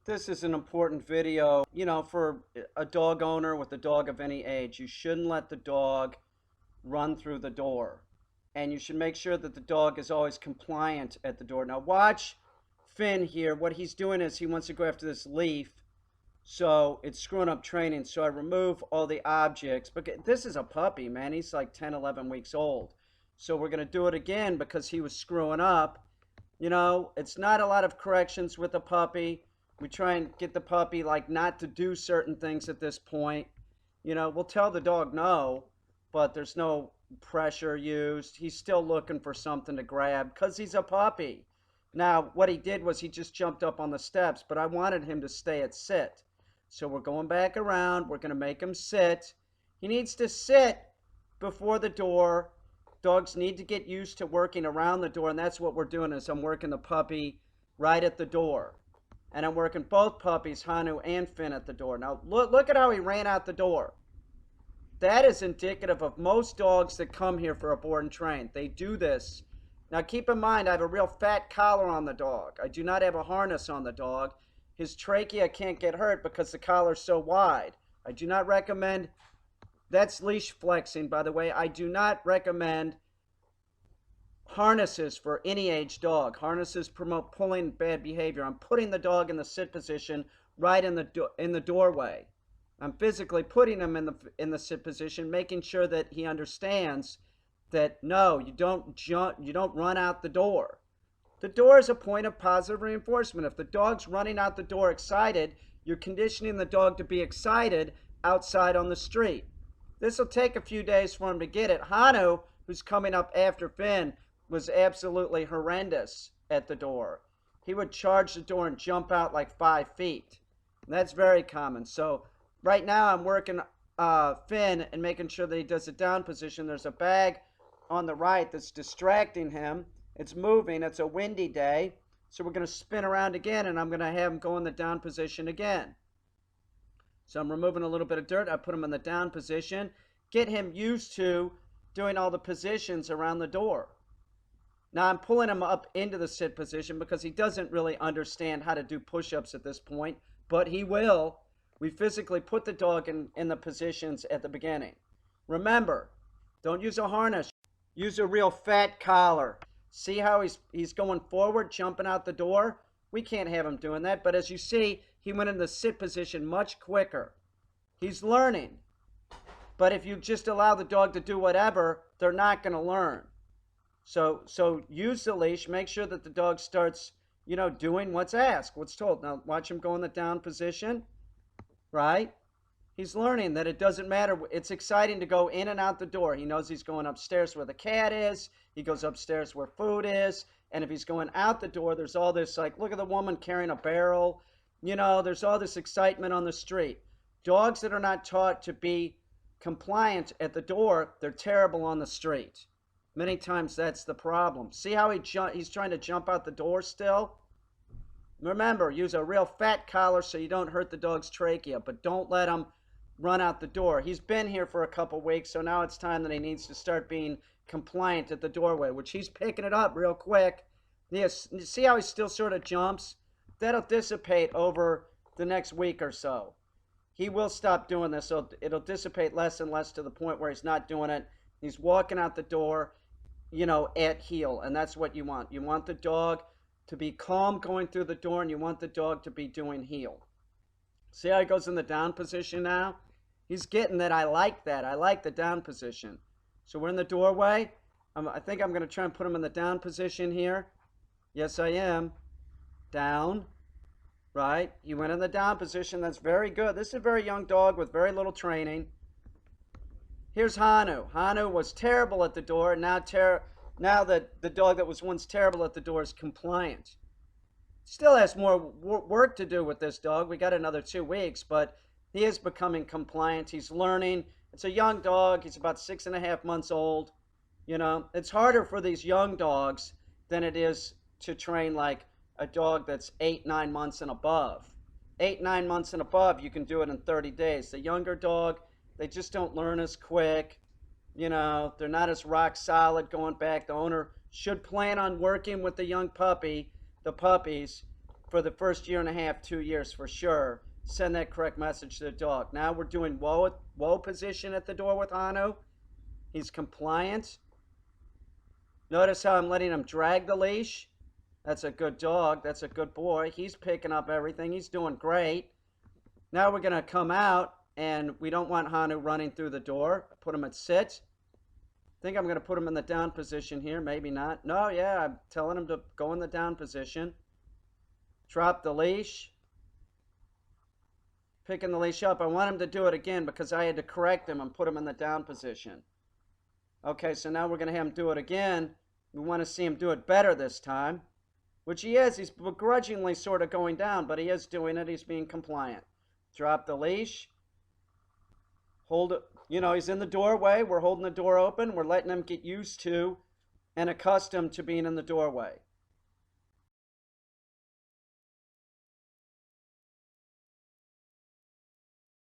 This is an important video, for a dog owner with a dog of any age. You shouldn't let the dog run through the door. And you should make sure that the dog is always compliant at the door. Now watch Finn here. What he's doing is he wants to go after this leaf. So it's screwing up training. So I remove all the objects. But this is a puppy, man. He's like 10, 11 weeks old. So we're going to do it again because he was screwing up. It's not a lot of corrections with a puppy. We try and get the puppy not to do certain things at this point. We'll tell the dog no, but there's no pressure used. He's still looking for something to grab because he's a puppy. Now, what he did was he just jumped up on the steps, but I wanted him to stay at sit. So we're going back around. We're going to make him sit. He needs to sit before the door. Dogs need to get used to working around the door, and that's what we're doing is I'm working the puppy right at the door. And I'm working both puppies, Hanu and Finn, at the door. Now, look at how he ran out the door. That is indicative of most dogs that come here for a board and train. They do this. Now, keep in mind, I have a real fat collar on the dog. I do not have a harness on the dog. His trachea can't get hurt because the collar's so wide. I do not recommend, that's leash flexing, by the way. I do not recommend harnesses for any age dog. Harnesses promote pulling bad behavior. I'm putting the dog in the sit position right in the doorway. I'm physically putting him in the sit position, making sure that he understands that no, you don't run out the door. The door is a point of positive reinforcement. If the dog's running out the door excited, you're conditioning the dog to be excited outside on the street. This will take a few days for him to get it. Hanu, who's coming up after Finn, was absolutely horrendous at the door. He would charge the door and jump out like 5 feet. And that's very common. So right now I'm working Finn and making sure that he does a down position. There's a bag on the right that's distracting him. It's moving. It's a windy day. So we're going to spin around again, and I'm going to have him go in the down position again. So I'm removing a little bit of dirt. I put him in the down position. Get him used to doing all the positions around the door. Now I'm pulling him up into the sit position because he doesn't really understand how to do push-ups at this point, but he will. We physically put the dog in the positions at the beginning. Remember, don't use a harness. Use a real fat collar. See how he's going forward, jumping out the door? We can't have him doing that, but as you see, he went in the sit position much quicker. He's learning. But if you just allow the dog to do whatever, they're not going to learn. So use the leash. Make sure that the dog starts, doing what's asked, what's told. Now watch him go in the down position, right? He's learning that it doesn't matter. It's exciting to go in and out the door. He knows he's going upstairs where the cat is. He goes upstairs where food is. And if he's going out the door, there's all this, look at the woman carrying a barrel. There's all this excitement on the street. Dogs that are not taught to be compliant at the door, they're terrible on the street. Many times that's the problem. See how he's trying to jump out the door still? Remember, use a real fat collar so you don't hurt the dog's trachea, but don't let him run out the door. He's been here for a couple weeks, so now it's time that he needs to start being compliant at the doorway, which he's picking it up real quick. Yes, see how he still sort of jumps? That'll dissipate over the next week or so. He will stop doing this, so it'll dissipate less and less to the point where he's not doing it. He's walking out the door, at heel, and that's what you want. You want the dog to be calm going through the door, and you want the dog to be doing heel. See how he goes in the down position now? He's getting that. I like that. I like the down position. So we're in the doorway. I think I'm going to try and put him in the down position here. Yes, I am. Down. Right? He went in the down position. That's very good. This is a very young dog with very little training. Here's Hanu. Hanu was terrible at the door. Now that the dog that was once terrible at the door is compliant. Still has more work to do with this dog. We got another 2 weeks, but he is becoming compliant. He's learning. It's a young dog. He's about 6.5 months old. It's harder for these young dogs than it is to train like a dog that's 8, 9 months and above. 8, 9 months and above, you can do it in 30 days. The younger dog, they just don't learn as quick. They're not as rock solid going back. The owner should plan on working with the young puppy, the puppies, for the first year and a half, 2 years for sure. Send that correct message to the dog. Now we're doing whoa position at the door with Hanu. He's compliant. Notice how I'm letting him drag the leash. That's a good dog. That's a good boy. He's picking up everything. He's doing great. Now we're going to come out, and we don't want Hanu running through the door. Put him at sit. I think I'm going to put him in the down position here. Maybe not. No, yeah, I'm telling him to go in the down position. Drop the leash. Picking the leash up. I want him to do it again because I had to correct him and put him in the down position. Okay, so now we're going to have him do it again. We want to see him do it better this time, which he is. He's begrudgingly sort of going down, but he is doing it. He's being compliant. Drop the leash. Hold it. You know, he's in the doorway. We're holding the door open. We're letting him get used to and accustomed to being in the doorway.